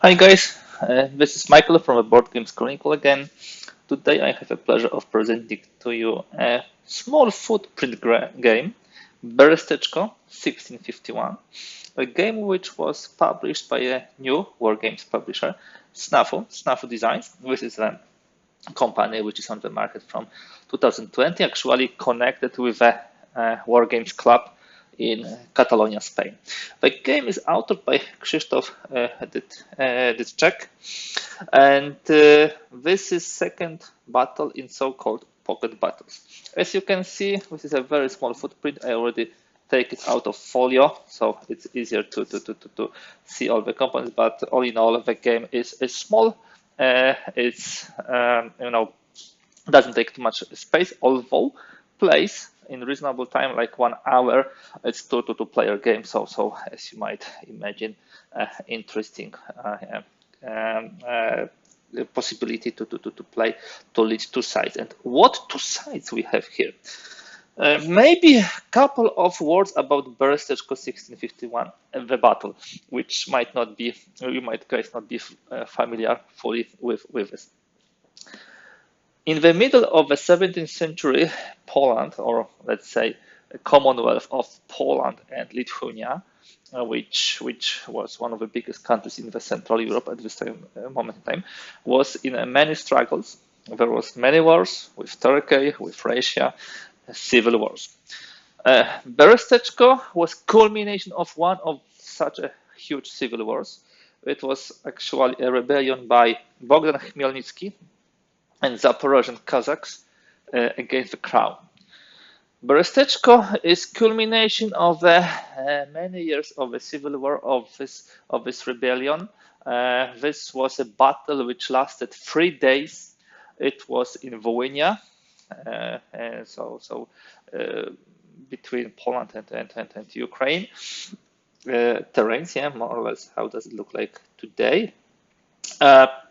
Hi guys, this is Michael from the Board Games Chronicle again. Today I have the pleasure of presenting to you a small footprint game, Berestechko 1651, a game which was published by a new Wargames publisher, Snafu Designs. This is a company which is on the market from 2020, actually connected with a Wargames club in Catalonia, Spain. The game is authored by Krzysztof Dytczak, and this is second battle in so-called pocket battles. As you can see, this is a very small footprint. I already take it out of folio, so it's easier to see all the components. But all in all, the game is small. It's doesn't take too much space, although plays in reasonable time, like 1 hour. It's two player game, so as you might imagine, interesting possibility to play to lead two sides. And what two sides we have here? Maybe a couple of words about Berestechko 1651, the battle, which might not be, you might guys not be familiar fully with this. In the middle of the 17th century, Poland, or let's say the Commonwealth of Poland and Lithuania, which was one of the biggest countries in the Central Europe at this moment in time, was in many struggles. There was many wars with Turkey, with Russia, civil wars. Berestechko was culmination of one of such a huge civil wars. It was actually a rebellion by Bogdan Khmelnytsky and Zaporozhian Cossacks against the crown. Berestechko is culmination of many years of the civil war of this rebellion. This was a battle which lasted 3 days. It was in Volhynia, between Poland and Ukraine. Terrains, yeah, more or less. How does it look like today?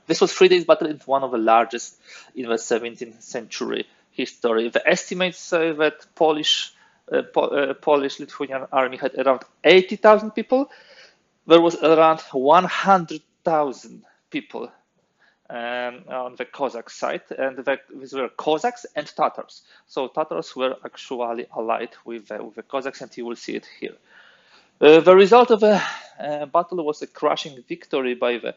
This was 3 days battle. It's one of the largest in the 17th century history. The estimates say that Polish-Lithuanian army had around 80,000 people. There was around 100,000 people on the Cossack side, and these were Cossacks and Tatars. So Tatars were actually allied with the Cossacks, and you will see it here. The result of the battle was a crushing victory by the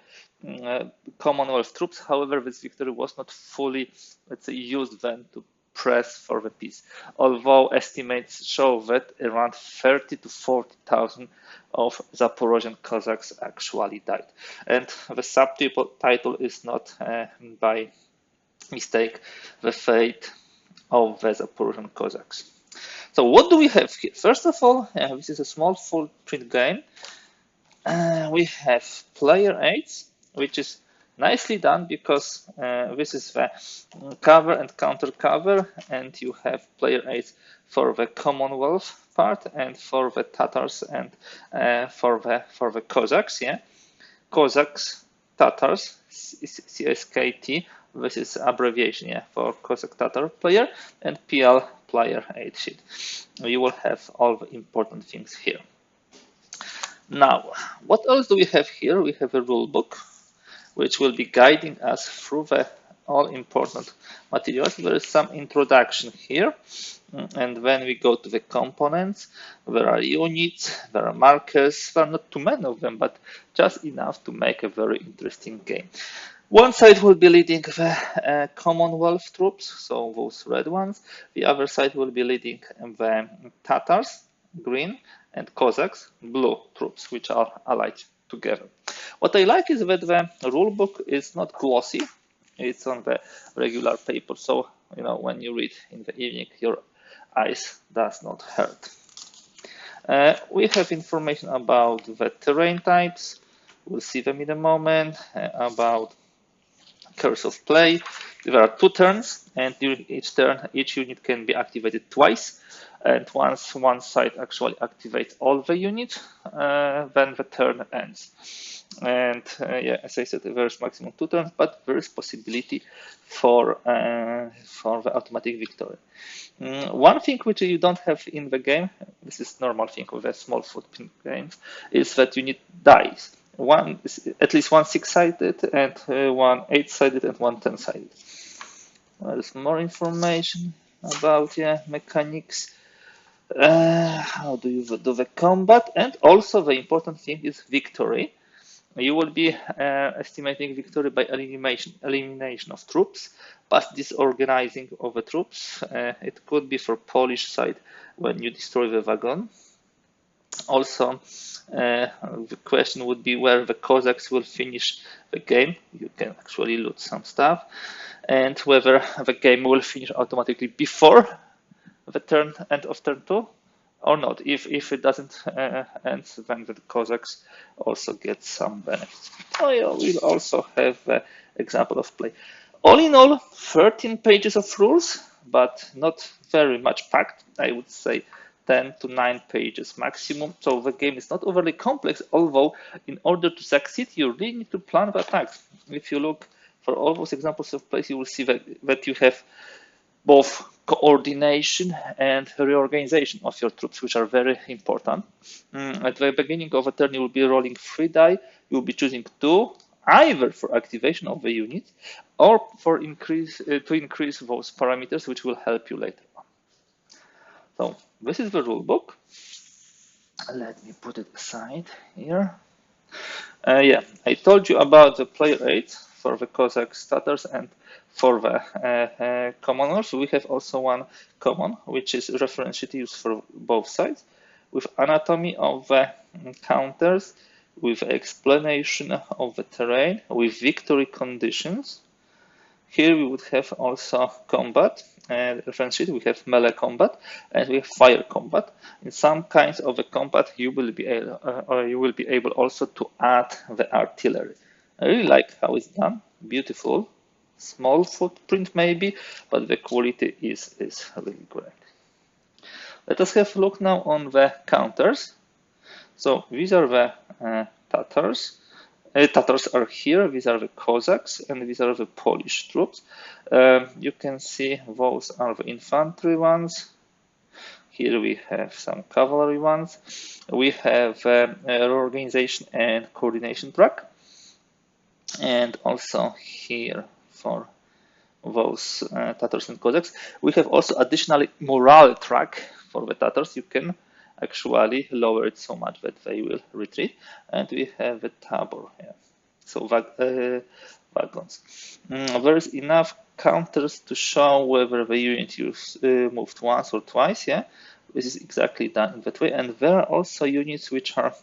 Commonwealth troops. However, this victory was not fully, let's say, used then to press for the peace. Although estimates show that around 30 to 40,000 of Zaporozhian Cossacks actually died. And the subtitle is not by mistake the fate of the Zaporozhian Cossacks. So what do we have here? First of all, this is a small footprint game. We have player aids, which is nicely done because this is the cover and counter cover, and you have player aids for the Commonwealth part and for the Tatars and for the Cossacks. Yeah, Cossacks, Tatars, CSKT. This is abbreviation, yeah, for Cossack Tatar player, and PL player aid sheet. You will have all the important things here. Now, what else do we have here? We have a rule book, which will be guiding us through the all important materials. There is some introduction here, and when we go to the components, there are units, there are markers. There are not too many of them, but just enough to make a very interesting game. One side will be leading the Commonwealth troops, so those red ones. The other side will be leading the Tatars, green, and Cossacks, blue troops, which are allied together. What I like is that the rule book is not glossy. It's on the regular paper, so when you read in the evening, your eyes does not hurt. We have information about the terrain types. We'll see them in a moment. About course of play. There are 2 turns, and during each turn, each unit can be activated twice. And once one side actually activates all the units, then the turn ends. And yeah, as I said, there is maximum 2 turns, but there is possibility for the automatic victory. One thing which you don't have in the game, this is normal thing with a small footprint games, is that you need dice. at least one 6-sided, and one 8-sided, and one 10-sided. There's more information about mechanics. How do you do the combat? And also the important thing is victory. You will be estimating victory by elimination of troops, but disorganizing of the troops. It could be for Polish side when you destroy the wagon. Also, the question would be where the Cossacks will finish the game. You can actually loot some stuff, and whether the game will finish automatically before the end of turn 2 or not. If it doesn't end, then the Cossacks also get some benefits. So we'll also have an example of play. All in all, 13 pages of rules, but not very much packed. I would say 10 to 9 pages maximum. So the game is not overly complex, although in order to succeed, you really need to plan the attacks. If you look for all those examples of plays, you will see that you have both coordination and reorganization of your troops, which are very important. At the beginning of a turn, you will be rolling 3 die. You will be choosing 2, either for activation of the unit or for to increase those parameters, which will help you later on. So this is the rule book. Let me put it aside here. I told you about the player aids for the Cossacks, Tatars, and for the commoners. We have also one common, which is reference sheet used for both sides, with anatomy of the counters, with explanation of the terrain, with victory conditions. Here we would have also combat, reference sheet. We have melee combat and we have fire combat. In some kinds of the combat, you will be able also to add the artillery. I really like how it's done. Beautiful, small footprint maybe, but the quality is really great. Let us have a look now on the counters. So these are the Tatars. Tatars are here, these are the Cossacks, and these are the Polish troops. You can see those are the infantry ones. Here we have some cavalry ones. We have reorganization and coordination track. And also here for those Tatars and Cossacks. We have also additionally morale track for the Tatars. You can actually lower it so much that they will retreat. And we have a tabor here. So wagons. There is enough counters to show whether the unit moved once or twice. This is exactly done in that way. And there are also units which are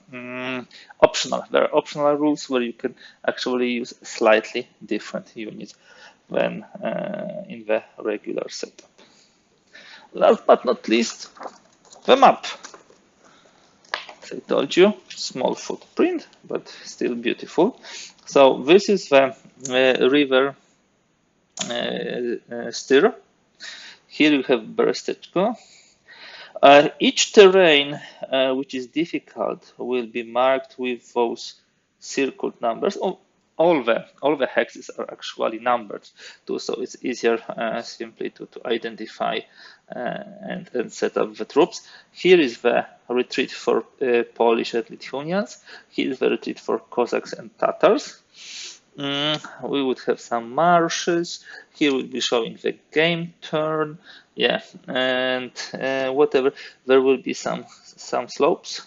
optional. There are optional rules where you can actually use slightly different units than in the regular setup. Last but not least, the map. As I told you, small footprint, but still beautiful. So this is the river Styr. Here you have Berestechko. Each terrain which is difficult will be marked with those circled numbers. All the hexes are actually numbered too, so it's easier simply to identify and set up the troops. Here is the retreat for Polish and Lithuanians. Here is the retreat for Cossacks and Tatars. We would have some marshes. Here we'll be showing the game turn. And whatever. There will be some slopes.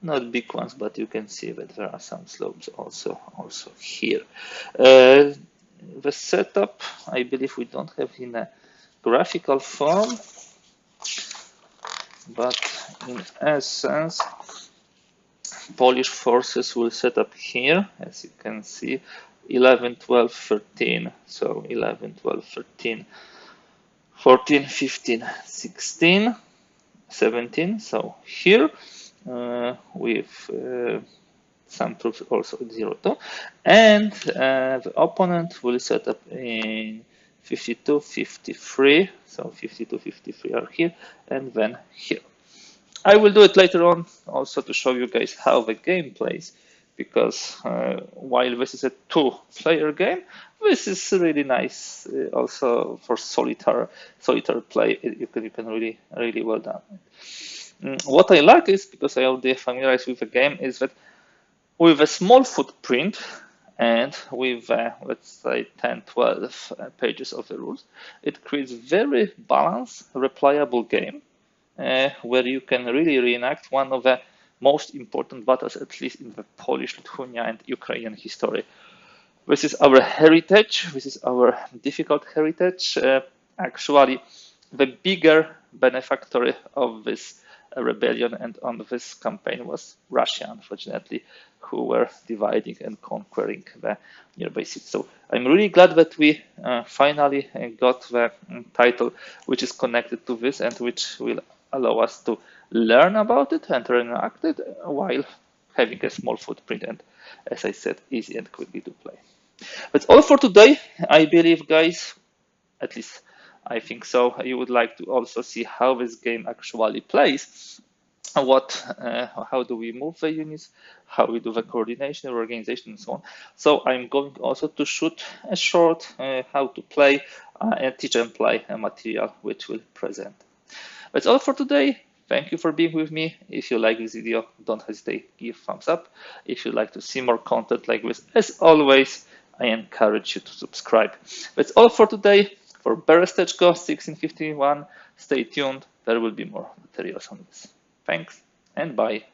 Not big ones, but you can see that there are some slopes also here. The setup, I believe we don't have in a graphical form, but in essence, Polish forces will set up here, as you can see, 11, 12, 13. So 11, 12, 13, 14, 15, 16, 17. So here. With some troops also at 0-2, and the opponent will set up in 52, 53. So 52, 53 are here, and then here. I will do it later on also to show you guys how the game plays, because while this is a 2-player game, this is really nice also for solitaire play. You can really well done. What I like is, because I already familiarized with the game, is that with a small footprint and with, let's say, 10, 12 pages of the rules, it creates very balanced, replayable game where you can really reenact one of the most important battles, at least in the Polish, Lithuania, and Ukrainian history. This is our heritage. This is our difficult heritage. Actually, the bigger benefactor of this rebellion and on this campaign was Russia, unfortunately, who were dividing and conquering the nearby cities. So I'm really glad that we finally got the title which is connected to this and which will allow us to learn about it and reenact it while having a small footprint and, as I said, easy and quickly to play. That's all for today. I believe, guys, at least I think so. You would like to also see how this game actually plays. How do we move the units, how we do the coordination, organization, and so on. So I'm going also to shoot a short how to play and teach and play a material which will present. That's all for today. Thank you for being with me. If you like this video, don't hesitate to give thumbs up. If you'd like to see more content like this, as always, I encourage you to subscribe. That's all for today. For Berestechko 1651, stay tuned. There will be more materials on this. Thanks and bye.